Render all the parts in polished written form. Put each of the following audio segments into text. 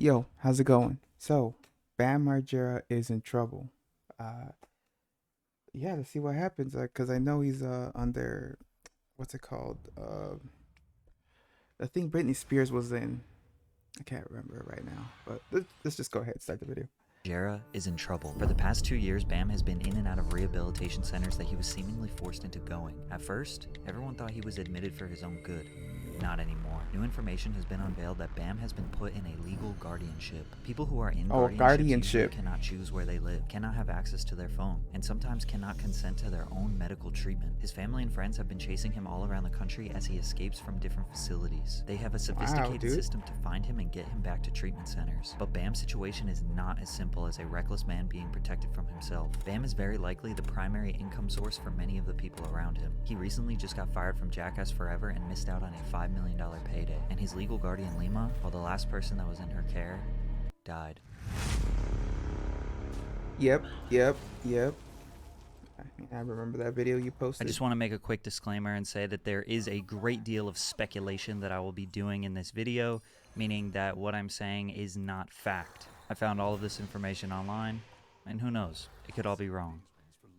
Yo, how's it going? So, Bam Margera is in trouble. Uh, yeah, let's see what happens. Cause I know he's under what's it called? I think Britney Spears was in. I can't remember it right now, but let's just go ahead and start the video. Margera is in trouble. For the past 2 years, Bam has been in and out of rehabilitation centers that he was seemingly forced into going. At first, everyone thought he was admitted for his own good. Not anymore. New information has been unveiled that Bam has been put in a legal guardianship. People who are in guardianship cannot choose where they live, cannot have access to their phone, and sometimes cannot consent to their own medical treatment. His family and friends have been chasing him all around the country as he escapes from different facilities. They have a sophisticated system to find him and get him back to treatment centers. But Bam's situation is not as simple as a reckless man being protected from himself. Bam is very likely the primary income source for many of the people around him. He recently just got fired from Jackass Forever and missed out on a $5 million payday. And his legal guardian Lima, while the last person that was in her care, died. Yep. I remember that video you posted. I just want to make a quick disclaimer and say that there is a great deal of speculation that I will be doing in this video, meaning that what I'm saying is not fact. I found all of this information online, and who knows, it could all be wrong.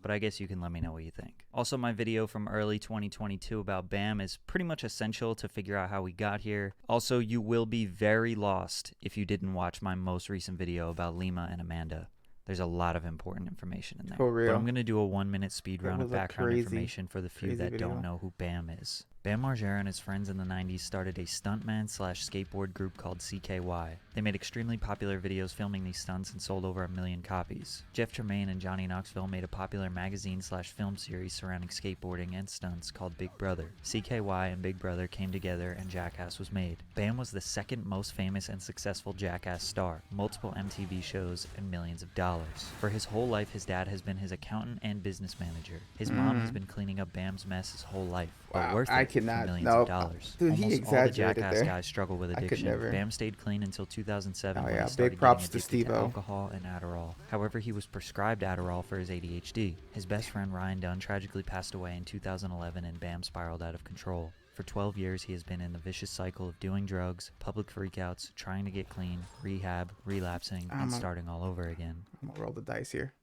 But I guess you can let me know what you think. Also, my video from early 2022 about Bam is pretty much essential to figure out how we got here. Also, you will be very lost if you didn't watch my most recent video about Lima and Amanda. There's a lot of important information in there. For real. But I'm going to do a 1-minute speed round of background information for the few that don't know who Bam is. Bam Margera and his friends in the 90s started a stuntman/skateboard group called CKY. They made extremely popular videos filming these stunts and sold over 1 million copies. Jeff Tremaine and Johnny Knoxville made a popular magazine/film series surrounding skateboarding and stunts called Big Brother. CKY and Big Brother came together and Jackass was made. Bam was the second most famous and successful Jackass star, multiple MTV shows, and millions of dollars. For his whole life, his dad has been his accountant and business manager. His mom has been cleaning up Bam's mess his whole life, but worth it for millions of dollars. Dude, almost all the Jackass guys struggle with addiction. Bam stayed clean until 2007 when he started getting addicted to alcohol and Adderall. However, he was prescribed Adderall for his ADHD. His best friend Ryan Dunn tragically passed away in 2011 and Bam spiraled out of control. For 12 years, he has been in the vicious cycle of doing drugs, public freakouts, trying to get clean, rehab, relapsing, and starting all over again. I'm gonna roll the dice here.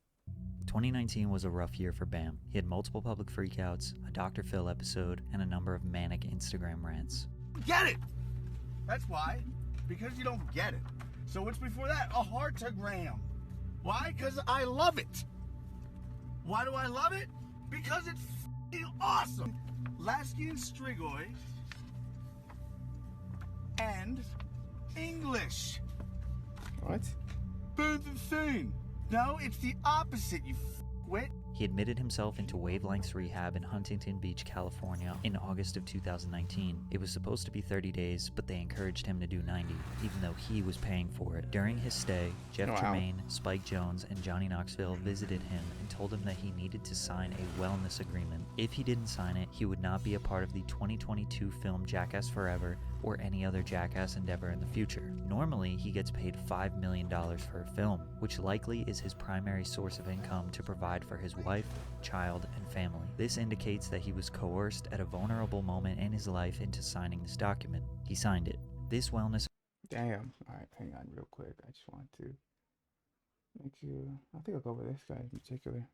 2019 was a rough year for Bam. He had multiple public freakouts, a Dr. Phil episode, and a number of manic Instagram rants. Get it! That's why. Because you don't get it. So what's before that? A heartogram. Why? Because I love it. Why do I love it? Because it's f***ing awesome. Lasky and Strigoi and English. What? That's insane. No, it's the opposite, you f***wit. He admitted himself into Wavelengths Rehab in Huntington Beach, California in August of 2019. It was supposed to be 30 days, but they encouraged him to do 90, even though he was paying for it. During his stay, Jeff Tremaine, Spike Jones, and Johnny Knoxville visited him and told him that he needed to sign a wellness agreement. If he didn't sign it, he would not be a part of the 2022 film Jackass Forever or any other Jackass endeavor in the future. Normally, he gets paid $5 million for a film, which likely is his primary source of income to provide for his wife, child, and family. This indicates that he was coerced at a vulnerable moment in his life into signing this document. He signed it. This wellness... Damn. Alright, hang on real quick. I just want to make you... I think I'll go with this guy in particular.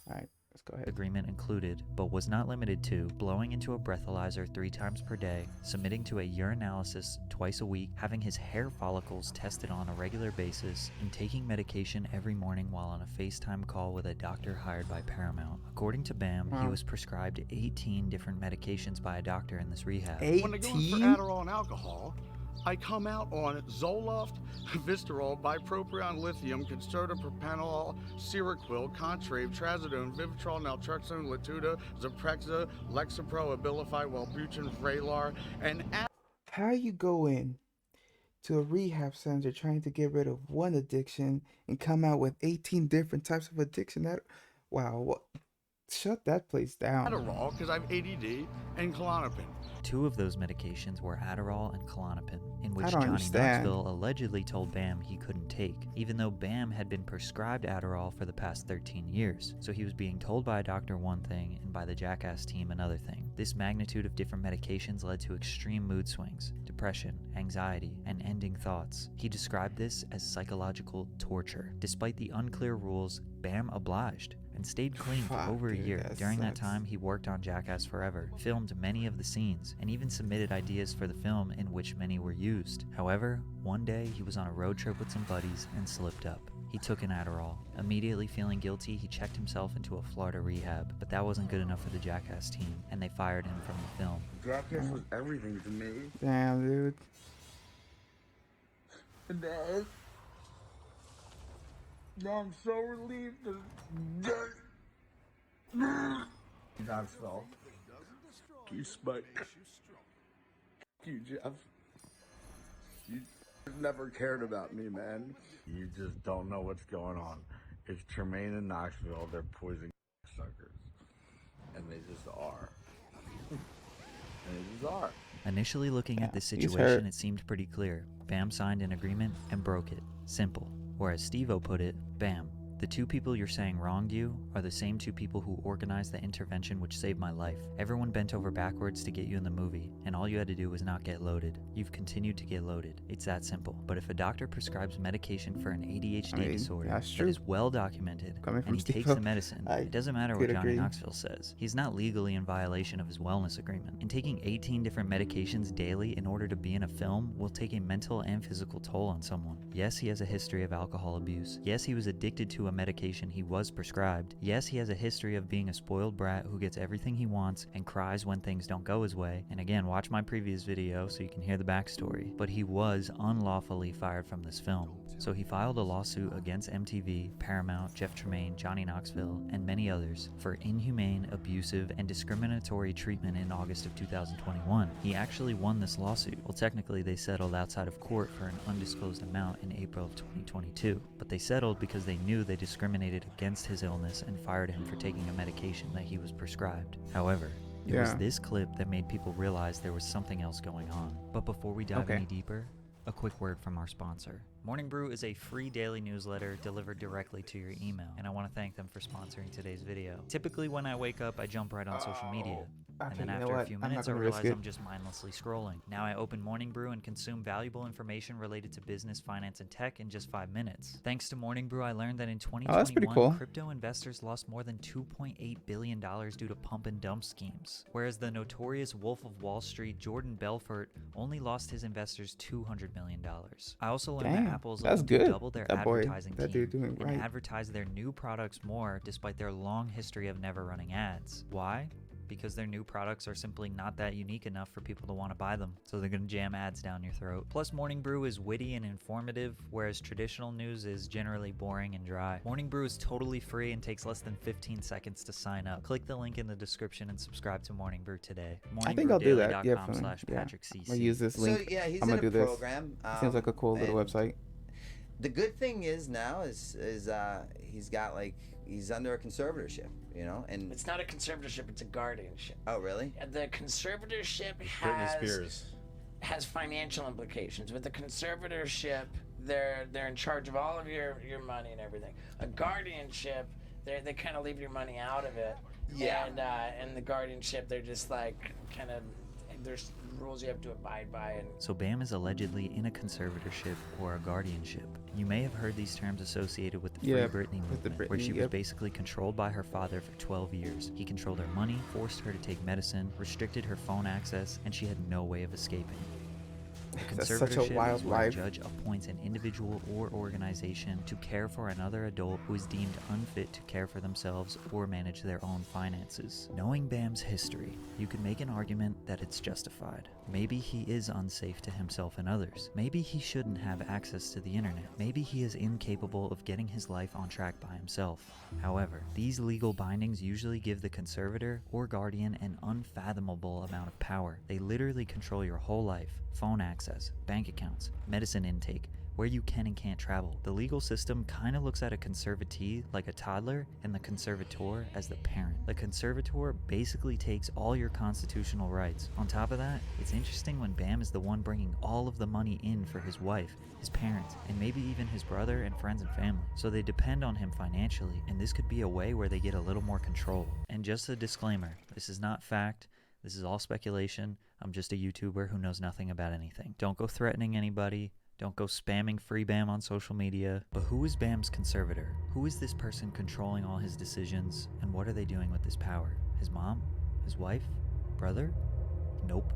Alright. Let's go ahead. Agreement included, but was not limited to, blowing into a breathalyzer 3 times per day, submitting to a urinalysis twice a week, having his hair follicles tested on a regular basis, and taking medication every morning while on a FaceTime call with a doctor hired by Paramount. According to Bam, he was prescribed 18 different medications by a doctor in this rehab. 18? When I go in for Adderall and alcohol, I come out on Zoloft, Vistarol, Bipropion, Lithium, Concerta, Propanolol, Seroquel, Contrave, Trazodone, Vivitrol, Naltrexone, Latuda, Zyprexa, Lexapro, Abilify, Wellbutrin, Vraylar, and... How you go in to a rehab center trying to get rid of one addiction and come out with 18 different types of addiction? That... Wow, what? Shut that place down. Adderall, because I have ADD, and Klonopin. 2 of those medications were Adderall and Klonopin, in which Johnny Knoxville allegedly told Bam he couldn't take, even though Bam had been prescribed Adderall for the past 13 years. So he was being told by a doctor one thing and by the Jackass team another thing. This magnitude of different medications led to extreme mood swings, depression, anxiety, and ending thoughts. He described this as psychological torture. Despite the unclear rules, Bam obliged and stayed clean for over a year. During that time, he worked on Jackass Forever, filmed many of the scenes, and even submitted ideas for the film in which many were used. However, one day he was on a road trip with some buddies and slipped up. He took an Adderall. Immediately feeling guilty, he checked himself into a Florida rehab, but that wasn't good enough for the Jackass team, and they fired him from the film. Jackass was everything to me. Damn, dude. Dad. Now I'm so relieved to Knoxville. You Spike. You Jeff. You never cared about me, man. You just don't know what's going on. It's Tremaine and Knoxville. They're poison suckers. And they just are. And they just are. Initially looking at this he's situation, hurt. it seemed pretty clear. Bam signed an agreement and broke it. Simple. Or as Steve-O put it, Bam, the two people you're saying wronged you are the same two people who organized the intervention which saved my life. Everyone bent over backwards to get you in the movie, and all you had to do was not get loaded. You've continued to get loaded. It's that simple. But if a doctor prescribes medication for an ADHD disorder that's that true. is well documented, Coming from and he takes Steve-O, the medicine, I it doesn't matter what could Johnny agree. Knoxville says. He's not legally in violation of his wellness agreement. And taking 18 different medications daily in order to be in a film will take a mental and physical toll on someone. Yes, he has a history of alcohol abuse. Yes, he was addicted to a medication he was prescribed. Yes, he has a history of being a spoiled brat who gets everything he wants and cries when things don't go his way. And again, watch my previous video so you can hear the backstory. But he was unlawfully fired from this film. So he filed a lawsuit against MTV, Paramount, Jeff Tremaine, Johnny Knoxville, and many others for inhumane, abusive, and discriminatory treatment in August of 2021. He actually won this lawsuit. Well, technically they settled outside of court for an undisclosed amount in April of 2022. But they settled because they knew they discriminated against his illness and fired him for taking a medication that he was prescribed. However, it was this clip that made people realize there was something else going on. But before we dive any deeper, a quick word from our sponsor. Morning Brew is a free daily newsletter delivered directly to your email, and I want to thank them for sponsoring today's video. Typically when I wake up, I jump right on social media. And then after a few minutes, I realize I'm just mindlessly scrolling. Now I open Morning Brew and consume valuable information related to business, finance, and tech in just 5 minutes. Thanks to Morning Brew, I learned that in 2021, crypto investors lost more than $2.8 billion due to pump and dump schemes, whereas the notorious Wolf of Wall Street, Jordan Belfort, only lost his investors $200 million. I also learned that Apple's looking to double their advertising team and advertise their new products more despite their long history of never running ads. Why? Because their new products are simply not that unique enough for people to want to buy them, so they're going to jam ads down your throat. Plus, Morning Brew is witty and informative, whereas traditional news is generally boring and dry. Morning Brew is totally free and takes less than 15 seconds to sign up. Click the link in the description and subscribe to Morning Brew today. I think I'll do that. Yeah, patrickcc. I'm gonna use this link. So yeah, he's I'm in gonna a do program. This. Seems like a cool little website. The good thing is now is he's got he's under a conservatorship, you know, and it's not a conservatorship; it's a guardianship. Oh, really? The conservatorship has financial implications. With the conservatorship, they're in charge of all of your money and everything. A guardianship, they kind of leave your money out of it. Yeah. And the guardianship, they're just kind of there's rules you have to abide by. And so Bam is allegedly in a conservatorship or a guardianship. You may have heard these terms associated with the Free Britney movement, where she was basically controlled by her father for 12 years. He controlled her money, forced her to take medicine, restricted her phone access, and she had no way of escaping. A conservatorship is where a judge appoints an individual or organization to care for another adult who is deemed unfit to care for themselves or manage their own finances. Knowing Bam's history, you could make an argument that it's justified. Maybe he is unsafe to himself and others. Maybe he shouldn't have access to the internet. Maybe he is incapable of getting his life on track by himself. However, these legal bindings usually give the conservator or guardian an unfathomable amount of power. They literally control your whole life, phone access, bank accounts, medicine intake, where you can and can't travel. The legal system kind of looks at a conservatee like a toddler and the conservator as the parent. The conservator basically takes all your constitutional rights. On top of that, it's interesting when Bam is the one bringing all of the money in for his wife, his parents, and maybe even his brother and friends and family. So they depend on him financially, and this could be a way where they get a little more control. And just a disclaimer, this is not fact. This is all speculation. I'm just a YouTuber who knows nothing about anything. Don't go threatening anybody. Don't go spamming free Bam on social media. But who is Bam's conservator? Who is this person controlling all his decisions? And what are they doing with this power? His mom? His wife? Brother? Nope.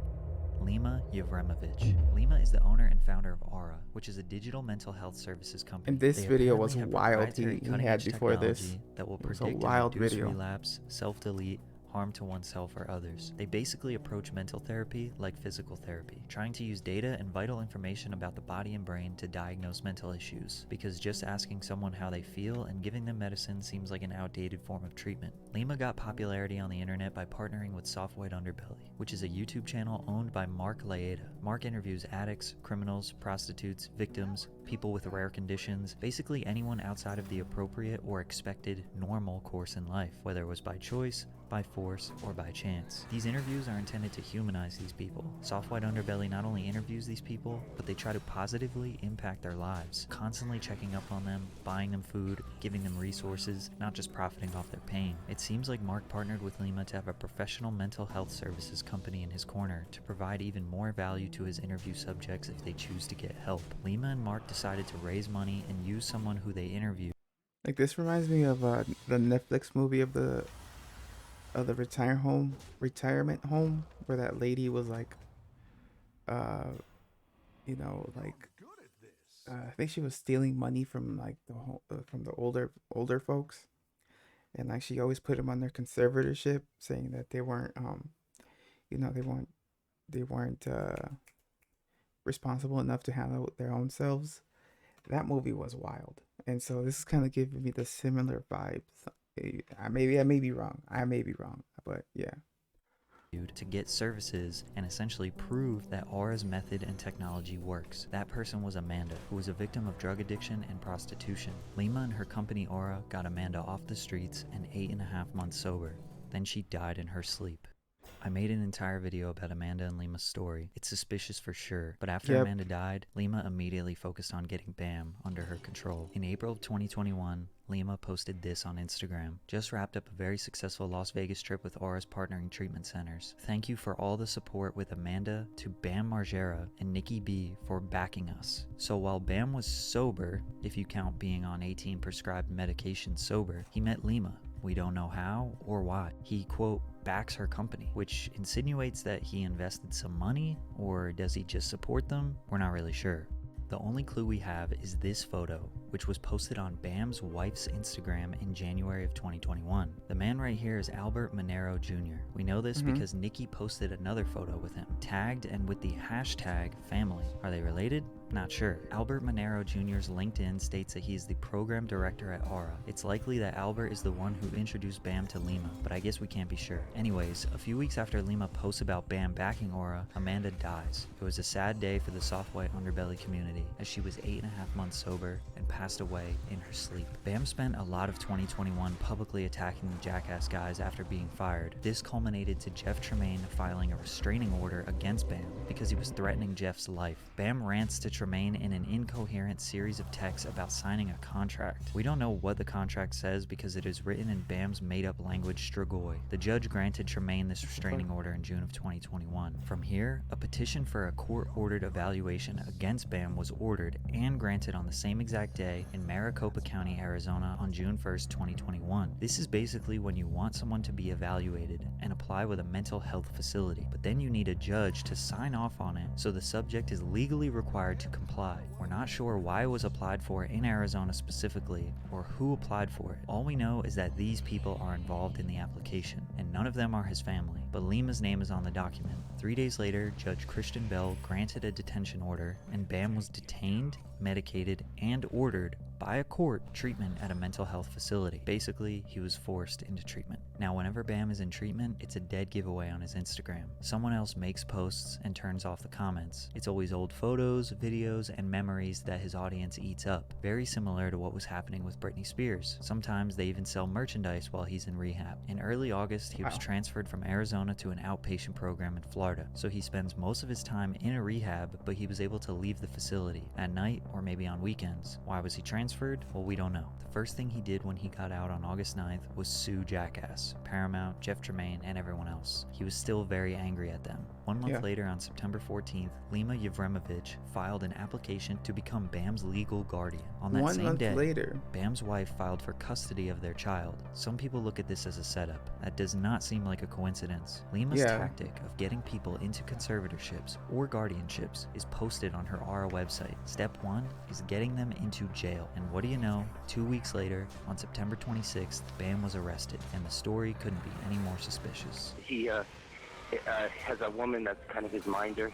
Lima Yevremovich. Lima is the owner and founder of Aura, which is a digital mental health services company. And this They video was apparently have wild. proprietary He cutting-edge had before this. technology that will It was a predict wild and reduce video. relapse, self-delete, harm to oneself or others. They basically approach mental therapy like physical therapy, trying to use data and vital information about the body and brain to diagnose mental issues, because just asking someone how they feel and giving them medicine seems like an outdated form of treatment. Lima got popularity on the internet by partnering with Soft White Underbelly, which is a YouTube channel owned by Mark Laeta. Mark interviews addicts, criminals, prostitutes, victims, people with rare conditions, basically anyone outside of the appropriate or expected normal course in life, whether it was by choice, by force, or by chance. These interviews are intended to humanize these people. Soft White Underbelly not only interviews these people, but they try to positively impact their lives, constantly checking up on them, buying them food, giving them resources, not just profiting off their pain. It seems like Mark partnered with Lima to have a professional mental health services company in his corner to provide even more value to his interview subjects if they choose to get help. Lima and Mark decided to raise money and use someone who they interviewed. Like, this reminds me of the Netflix movie of the retirement home, where that lady was like, you know, like, I think she was stealing money from like from the older folks, and like she always put them under conservatorship, saying that they weren't you know, they weren't responsible enough to handle their own selves. That movie was wild, and so this is kind of giving me the similar vibes. I may be wrong, but yeah. To get services and essentially prove that Aura's method and technology works. That person was Amanda, who was a victim of drug addiction and prostitution. Lima and her company Aura got Amanda off the streets and 8.5 months sober. Then she died in her sleep. I made an entire video about Amanda and Lima's story. It's suspicious for sure, but after Amanda died, Lima immediately focused on getting Bam under her control. In April of 2021, Lima posted this on Instagram. Just wrapped up a very successful Las Vegas trip with Aura's partnering treatment centers. Thank you for all the support with Amanda, to Bam Margera and Nikki B for backing us. So while Bam was sober, if you count being on 18 prescribed medications sober, he met Lima. We don't know how or why. He, quote, backs her company, which insinuates that he invested some money, or does he just support them? We're not really sure. The only clue we have is this photo, which was posted on Bam's wife's Instagram in January of 2021. The man right here is Albert Monero Jr. We know this because Nikki posted another photo with him, tagged and with the hashtag family. Are they related? Not sure. Albert Monero Jr.'s LinkedIn states that he is the program director at Aura. It's likely that Albert is the one who introduced Bam to Lima, but I guess we can't be sure. Anyways, a few weeks after Lima posts about Bam backing Aura, Amanda dies. It was a sad day for the Soft White Underbelly community, as she was 8.5 months sober and passed away in her sleep. Bam spent a lot of 2021 publicly attacking the Jackass guys after being fired. This culminated to Jeff Tremaine filing a restraining order against Bam because he was threatening Jeff's life. Bam rants to Tremaine in an incoherent series of texts about signing a contract. We don't know what the contract says because it is written in Bam's made-up language Strigoi. The judge granted Tremaine this restraining order in June of 2021. From here, a petition for a court-ordered evaluation against Bam was ordered and granted on the same exact day in Maricopa County, Arizona on June 1st, 2021. This is basically when you want someone to be evaluated and apply with a mental health facility, but then you need a judge to sign off on it, so the subject is legally required to comply. We're not sure why it was applied for in Arizona specifically, or who applied for it. All we know is that these people are involved in the application, and none of them are his family, but Lima's name is on the document. 3 days later, Judge Christian Bell granted a detention order, and Bam was detained, medicated, and ordered by a court treatment at a mental health facility. Basically, he was forced into treatment. Now, whenever Bam is in treatment, it's a dead giveaway on his Instagram. Someone else makes posts and turns off the comments. It's always old photos, videos, and memories that his audience eats up. Very similar to what was happening with Britney Spears. Sometimes they even sell merchandise while he's in rehab. In early August, he was transferred from Arizona to an outpatient program in Florida. So he spends most of his time in a rehab, but he was able to leave the facility at night or maybe on weekends. Why was he transferred? transferred? Well, we don't know. The first thing he did when he got out on August 9th was sue Jackass, Paramount, Jeff Tremaine, and everyone else. He was still very angry at them. 1 month later, on September 14th, Lima Yevremovich filed an application to become Bam's legal guardian. On that same day, later, Bam's wife filed for custody of their child. Some people look at this as a setup. That does not seem like a coincidence. Lima's tactic of getting people into conservatorships or guardianships is posted on her ARA website. Step 1 is getting them into jail. And what do you know? 2 weeks later, on September 26th, Bam was arrested, and the story couldn't be any more suspicious. He has a woman that's kind of his minder.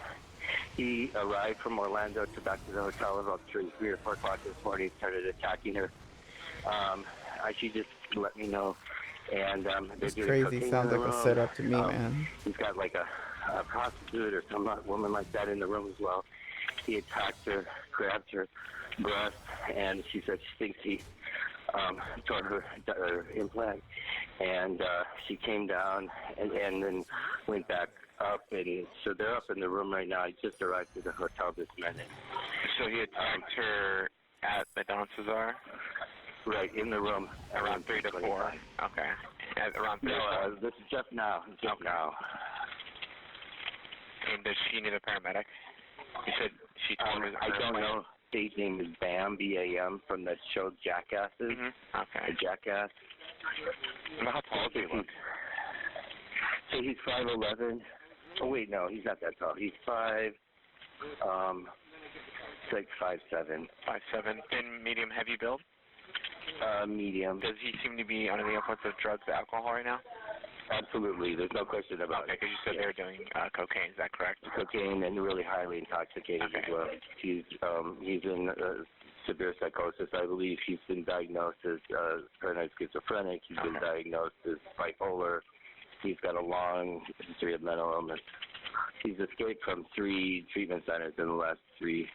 He arrived from Orlando to back to the hotel about 3 or 4 o'clock this morning, started attacking her. She just let me know. And it's crazy. Sounds like a setup to me, man. He's got like a prostitute or some woman like that in the room as well. He attacked her, grabbed her breast, and she said she thinks he tore her implant. And she came down and then went back up, and so they're up in the room right now. He just arrived to the hotel this minute. So he attacked her at the Don Cesar? Right, in the room. Around 3 to 4. Okay. At around 3 No, this is just now. Just now. And does she need a paramedic? You said she told her. I don't know. His name is Bam, B-A-M, from the show Jackasses. Mm-hmm. Okay. The Jackass. How tall does he look? So he's 5'11". Oh wait, no, he's not that tall. He's 5'6", 5'7". 5'7". Thin, medium, heavy build? Medium. Does he seem to be under the influence of drugs, alcohol right now? Absolutely. There's no question about it. Because you said they were doing cocaine. Is that correct? Cocaine and really highly intoxicated as well. He's in severe psychosis. I believe he's been diagnosed as paranoid schizophrenic. He's been diagnosed as bipolar. He's got a long history of mental illness. He's escaped from 3 treatment centers in the last 2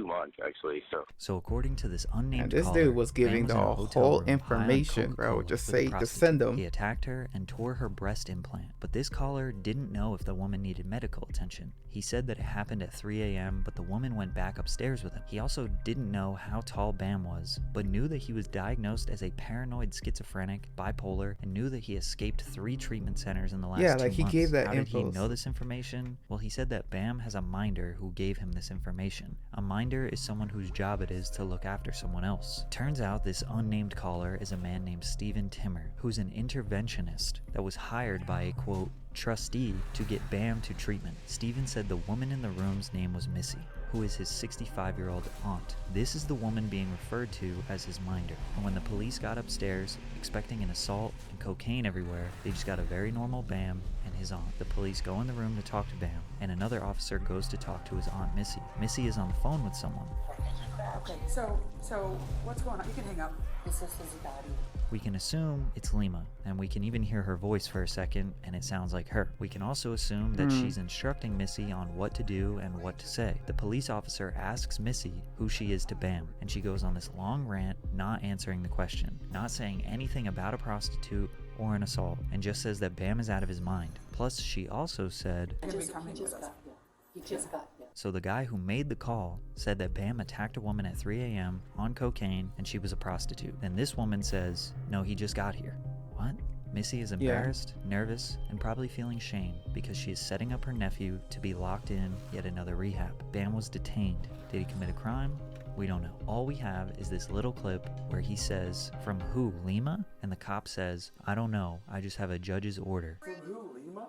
months, actually. So according to this unnamed this caller, dude was giving Bam the was in a hotel whole room information, high on bro. Coca-Cola Just with a say, just prostitute. send them. He attacked her and tore her breast implant, but this caller didn't know if the woman needed medical attention. He said that it happened at 3 a.m., but the woman went back upstairs with him. He also didn't know how tall Bam was, but knew that he was diagnosed as a paranoid schizophrenic, bipolar, and knew that he escaped 3 treatment centers in the last 2 months. he gave that How info. did he know this information? Well, he said that Bam has a minder who gave him this information. A minder is someone whose job it is to look after someone else. Turns out this unnamed caller is a man named Stephen Timmer, who's an interventionist that was hired by a, quote, trustee to get Bam to treatment. Stephen said the woman in the room's name was Missy, who is his 65-year-old aunt. This is the woman being referred to as his minder. And when the police got upstairs, expecting an assault and cocaine everywhere, they just got a very normal Bam and his aunt. The police go in the room to talk to Bam, and another officer goes to talk to his aunt Missy. Missy is on the phone with someone. Okay, so what's going on? You can hang up. This is his body. We can assume it's Lima, and we can even hear her voice for a second, and it sounds like her. We can also assume that she's instructing Missy on what to do and what to say. The police officer asks Missy who she is to Bam, and she goes on this long rant, not answering the question, not saying anything about a prostitute or an assault, and just says that Bam is out of his mind. Plus, she also said, so the guy who made the call said that Bam attacked a woman at 3 a.m. on cocaine and she was a prostitute. Then this woman says, no, he just got here. What? Missy is embarrassed, nervous, and probably feeling shame because she is setting up her nephew to be locked in yet another rehab. Bam was detained. Did he commit a crime? We don't know. All we have is this little clip where he says, from who, Lima? And the cop says, I don't know, I just have a judge's order. From who, Lima?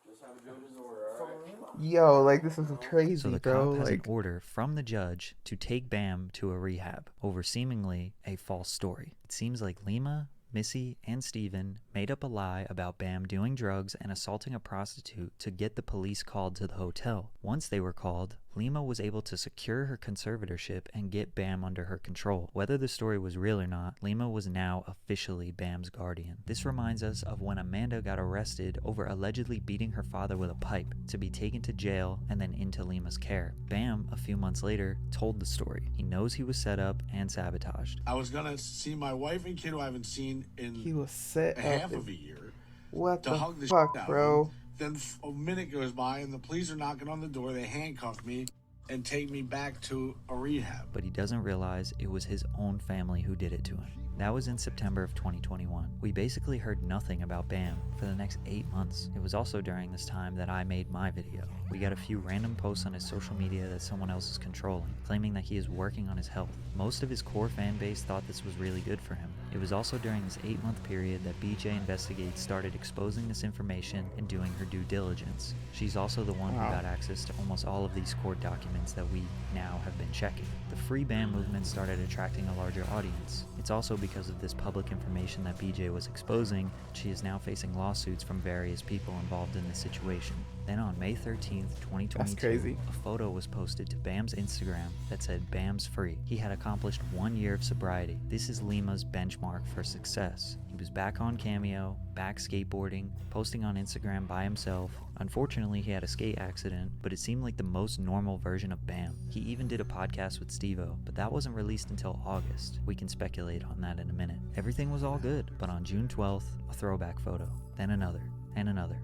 Just have a judge's order, all right? Yo, like, this is crazy, So the bro. cop has Like, an order from the judge to take Bam to a rehab over seemingly a false story. It seems like Lima, Missy, and Steven made up a lie about Bam doing drugs and assaulting a prostitute to get the police called to the hotel. Once they were called, Lima was able to secure her conservatorship and get Bam under her control. Whether the story was real or not, Lima was now officially Bam's guardian. This reminds us of when Amanda got arrested over allegedly beating her father with a pipe to be taken to jail and then into Lima's care. Bam, a few months later, told the story. He knows he was set up and sabotaged. I was gonna see my wife and kid who I haven't seen in he was set a up. half of a year. What To the hug the fuck, shit out bro? of him. Then a minute goes by and the police are knocking on the door. They handcuff me. and take me back to a rehab. But he doesn't realize it was his own family who did it to him. That was in September of 2021. We basically heard nothing about Bam for the next 8 months. It was also during this time that I made my video. We got a few random posts on his social media that someone else is controlling, claiming that he is working on his health. Most of his core fan base thought this was really good for him. It was also during this 8-month period that BJ Investigates started exposing this information and doing her due diligence. She's also the one who got access to almost all of these court documents that we now have been checking. The Free Bam movement started attracting a larger audience. It's also because of this public information that BJ was exposing, she is now facing lawsuits from various people involved in this situation. Then on May 13th, 2022, a photo was posted to Bam's Instagram that said Bam's free. He had accomplished 1 year of sobriety. This is Lima's benchmark for success. He was back on Cameo, back skateboarding, posting on Instagram by himself. Unfortunately, he had a skate accident, but it seemed like the most normal version of Bam. He even did a podcast with Steve-O, but that wasn't released until August. We can speculate on that in a minute. Everything was all good, but on June 12th, a throwback photo, then another, and another,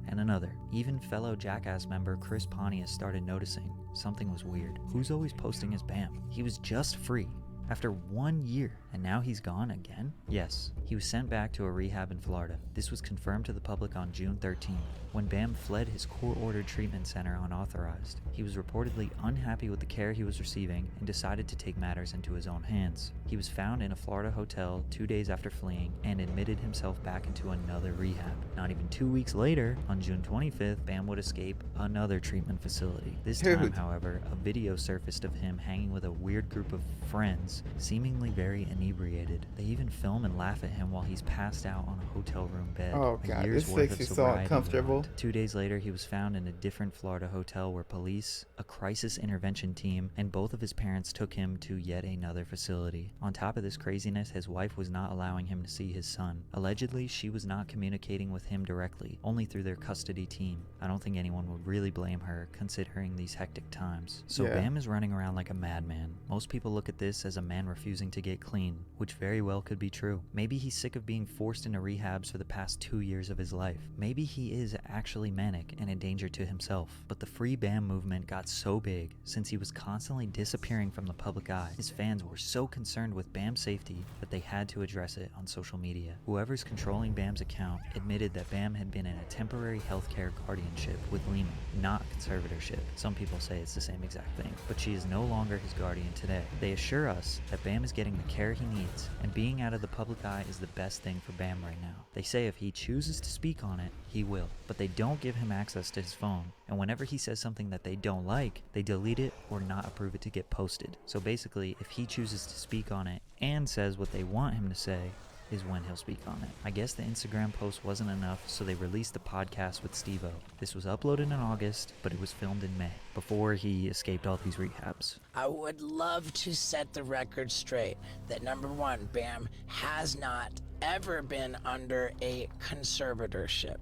and another. Even fellow Jackass member Chris Pontius started noticing something was weird. Who's always posting as Bam? He was just free after 1 year, and now he's gone again? Yes, he was sent back to a rehab in Florida. This was confirmed to the public on June 13th, when Bam fled his court-ordered treatment center unauthorized. He was reportedly unhappy with the care he was receiving and decided to take matters into his own hands. He was found in a Florida hotel 2 days after fleeing and admitted himself back into another rehab. Not even 2 weeks later, on June 25th, Bam would escape another treatment facility. This time, however, a video surfaced of him hanging with a weird group of friends, seemingly very inebriated. They even film and laugh at him while he's passed out on a hotel room bed. Oh god, this makes me so uncomfortable. 2 days later, he was found in a different Florida hotel where police, a crisis intervention team, and both of his parents took him to yet another facility. On top of this craziness, his wife was not allowing him to see his son. Allegedly, she was not communicating with him directly, only through their custody team. I don't think anyone would really blame her, considering these hectic times. So Bam is running around like a madman. Most people look at this as a man refusing to get clean, which very well could be true. Maybe he's sick of being forced into rehabs for the past 2 years of his life. Maybe he is actually manic and a danger to himself. But the Free Bam movement got so big since he was constantly disappearing from the public eye. His fans were so concerned with Bam's safety that they had to address it on social media. Whoever's controlling Bam's account admitted that Bam had been in a temporary healthcare guardianship with Lima, not conservatorship. Some people say it's the same exact thing, but she is no longer his guardian today. They assure us that Bam is getting the care he needs, and being out of the public eye is the best thing for Bam right now. They say if he chooses to speak on it, he will, but they don't give him access to his phone, and whenever he says something that they don't like, they delete it or not approve it to get posted. So basically, if he chooses to speak on it and says what they want him to say, is when he'll speak on it. I guess the Instagram post wasn't enough, so they released the podcast with Steve-O. This was uploaded in August, but it was filmed in May, before he escaped all these rehabs. I would love to set the record straight that number one, Bam has not ever been under a conservatorship,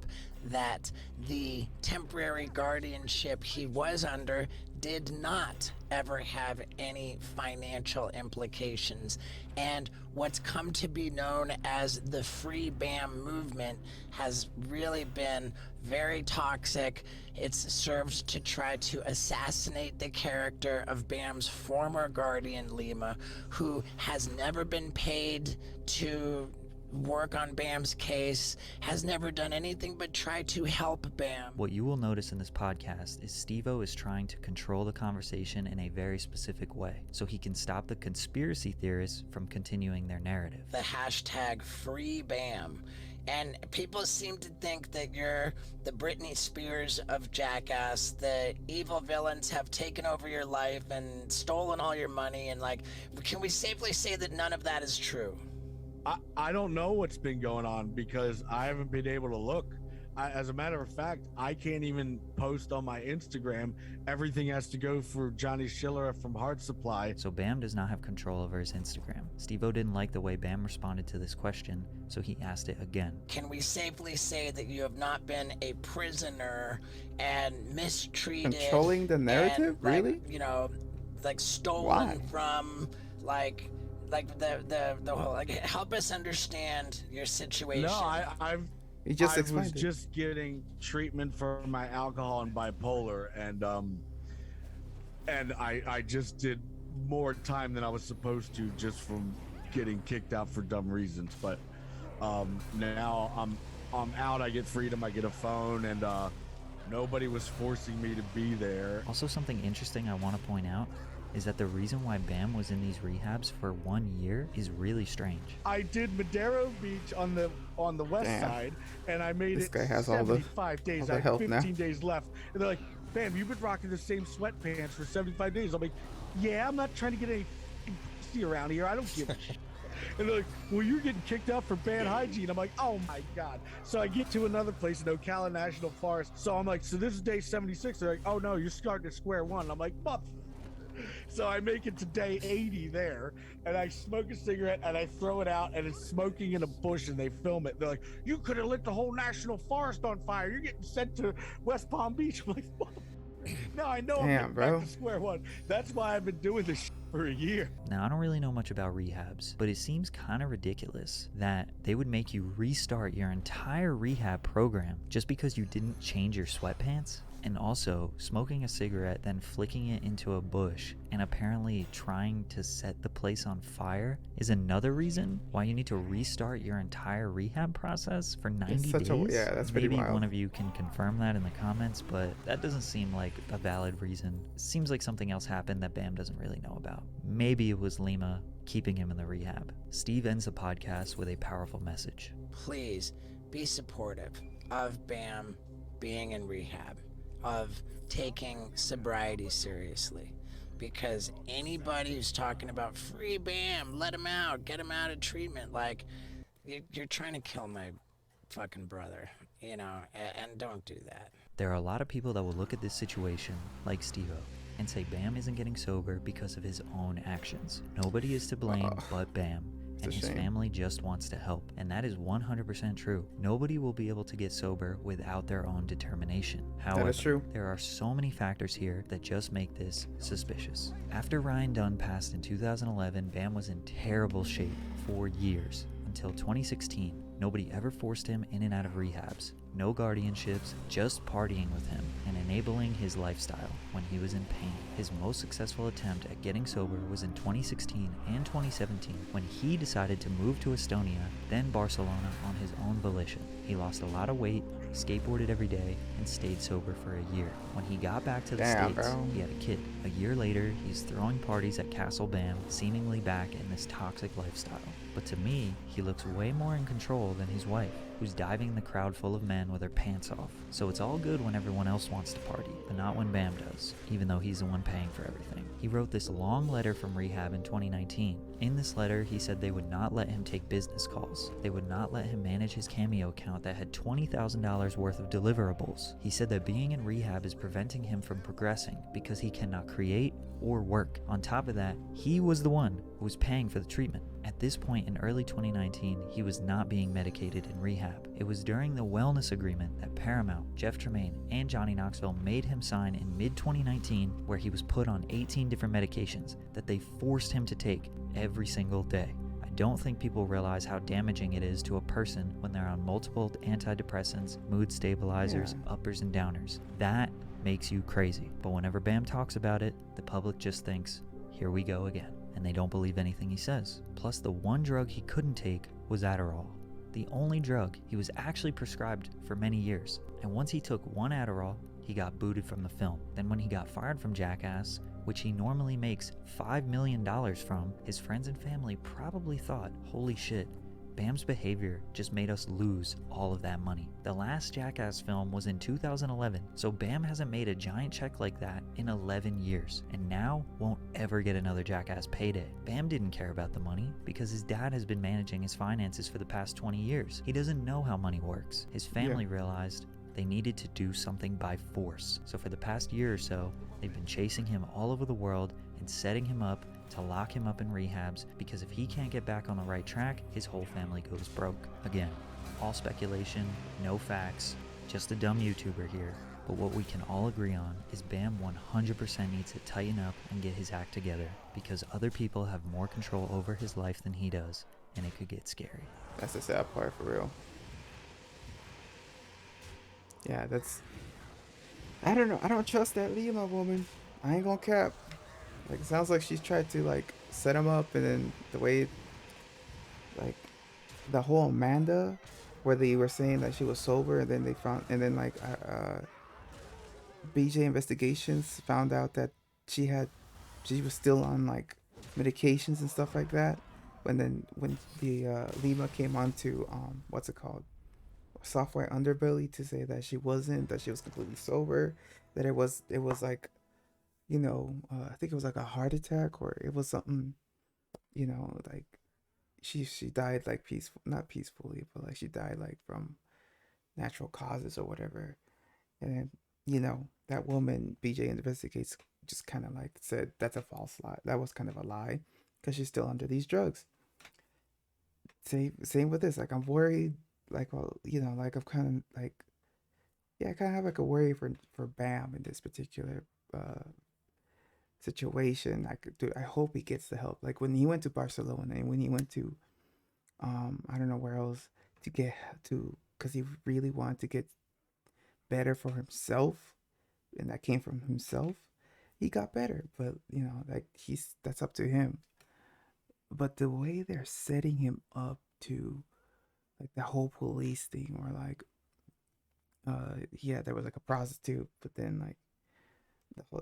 that the temporary guardianship he was under did not ever have any financial implications, and what's come to be known as the Free Bam movement has really been very toxic. It's served to try to assassinate the character of Bam's former guardian, Lima, who has never been paid to work on Bam's case, has never done anything but try to help Bam. What you will notice in this podcast is Steve-O is trying to control the conversation in a very specific way, so he can stop the conspiracy theorists from continuing their narrative. The hashtag Free Bam. And people seem to think that you're the Britney Spears of Jackass, the evil villains have taken over your life and stolen all your money, and can we safely say that none of that is true? I don't know what's been going on because I haven't been able to look. As a matter of fact, I can't even post on my Instagram. Everything has to go through Johnny Schiller from Heart Supply. So Bam does not have control over his Instagram. Steve-O didn't like the way Bam responded to this question, so he asked it again. Can we safely say that you have not been a prisoner and mistreated? Controlling the narrative? And, really? Stolen from, the whole, help us understand your situation. No, I was just getting treatment for my alcohol and bipolar, and and I just did more time than I was supposed to just from getting kicked out for dumb reasons. But now I'm out. I get freedom. I get a phone, and nobody was forcing me to be there. Also, something interesting I want to point out is that the reason why Bam was in these rehabs for 1 year is really strange. I did Madero Beach on the west side, and I made This it guy has 75 days. all the I have help 15 now. days left, and they're like, "Bam, you've been rocking the same sweatpants for 75 days." I'm like, "Yeah, I'm not trying to get any pussy around here. I don't give a shit." And they're like, "Well, you're getting kicked out for bad hygiene." I'm like, "Oh my god!" So I get to another place in Ocala National Forest. So I'm like, "So this is day 76." They're like, "Oh no, you're starting at square one." I'm like, "Muff." So I make it to day 80 there, and I smoke a cigarette and I throw it out, and it's smoking in a bush, and they film it. They're like, "You could have lit the whole national forest on fire. You're getting sent to West Palm Beach." I'm like, "What?" Now I know I'm Damn, getting bro. back to square one. That's why I've been doing this shit for a year. Now, I don't really know much about rehabs, but it seems kind of ridiculous that they would make you restart your entire rehab program just because you didn't change your sweatpants. And also, smoking a cigarette, then flicking it into a bush, and apparently trying to set the place on fire is another reason why you need to restart your entire rehab process for 90 such days. yeah, that's pretty Maybe wild. one of you can confirm that in the comments, but that doesn't seem like a valid reason. Seems like something else happened that Bam doesn't really know about. Maybe it was Lima keeping him in the rehab. Steve ends the podcast with a powerful message. Please be supportive of Bam being in rehab, of taking sobriety seriously, because anybody who's talking about free Bam, let him out, get him out of treatment, like, you're trying to kill my fucking brother, you know, and don't do that. There are a lot of people that will look at this situation, like Steve-O, and say Bam isn't getting sober because of his own actions. Nobody is to blame but Bam, and his family just wants to help. And that is 100% true. Nobody will be able to get sober without their own determination. However, That is true. there are so many factors here that just make this suspicious. After Ryan Dunn passed in 2011, Bam was in terrible shape for years, until 2016. Nobody ever forced him in and out of rehabs. No guardianships, just partying with him and enabling his lifestyle when he was in pain. His most successful attempt at getting sober was in 2016 and 2017 when he decided to move to Estonia, then Barcelona on his own volition. He lost a lot of weight, skateboarded every day, and stayed sober for a year. When he got back to the States, bro. he had a kid. A year later, he's throwing parties at Castle Bam, seemingly back in this toxic lifestyle. But to me, he looks way more in control than his wife, who's diving in the crowd full of men with her pants off. So it's all good when everyone else wants to party, but not when Bam does, even though he's the one paying for everything. He wrote this long letter from rehab in 2019. In this letter, he said they would not let him take business calls. They would not let him manage his Cameo account that had $20,000 worth of deliverables. He said that being in rehab is preventing him from progressing because he cannot create or work. On top of that, he was the one who was paying for the treatment. At this point in early 2019, he was not being medicated in rehab. It was during the wellness agreement that Paramount, Jeff Tremaine, and Johnny Knoxville made him sign in mid-2019, where he was put on 18 different medications that they forced him to take every single day. I don't think people realize how damaging it is to a person when they're on multiple antidepressants, mood stabilizers, uppers and downers. That makes you crazy. But whenever Bam talks about it, the public just thinks, here we go again. And they don't believe anything he says. Plus, the one drug he couldn't take was Adderall, the only drug he was actually prescribed for many years. And once he took one Adderall, he got booted from the film. Then when he got fired from Jackass, which he normally makes $5 million from, his friends and family probably thought, holy shit, Bam's behavior just made us lose all of that money. The last Jackass film was in 2011, so Bam hasn't made a giant check like that in 11 years, and now won't ever get another Jackass payday. Bam didn't care about the money because his dad has been managing his finances for the past 20 years. He doesn't know how money works. His family realized they needed to do something by force. So for the past year or so, they've been chasing him all over the world and setting him up to lock him up in rehabs, because if he can't get back on the right track, his whole family goes broke. Again, all speculation, no facts, just a dumb YouTuber here. But what we can all agree on is Bam 100% needs to tighten up and get his act together, because other people have more control over his life than he does, and it could get scary. That's the sad part, for real. Yeah, that's... I don't know. I don't trust that Lima woman. I ain't gonna cap. Like, it sounds like she's tried to like set him up, and then the way, like, the whole Amanda, where they were saying that she was sober, and then they found, and then like BJ investigations found out that she had, she was still on like medications and stuff like that. And then when the Lima came onto what's it called, software underbelly, to say that she wasn't, that she was completely sober, that it was like, I think it was like a heart attack, or it was something, like she died like peaceful, not peacefully, but like she died like from natural causes or whatever. And then, that woman BJ investigates just kind of like said that's a false lie. That was kind of a lie, because she's still under these drugs. Same with this. Like, I'm worried. Like, well, like, I'm kind of like, yeah, I kind of have like a worry for Bam in this particular situation. Dude, I hope he gets the help. Like, when he went to Barcelona, and when he went to I don't know where else, to get to, because he really wanted to get better for himself, and that came from himself. He got better, but like, that's up to him. But the way they're setting him up to, like, the whole police thing, or like, yeah, there was like a prostitute, but then like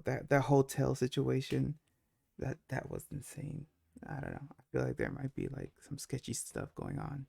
that hotel situation, that was insane. I don't know. I feel like there might be like some sketchy stuff going on.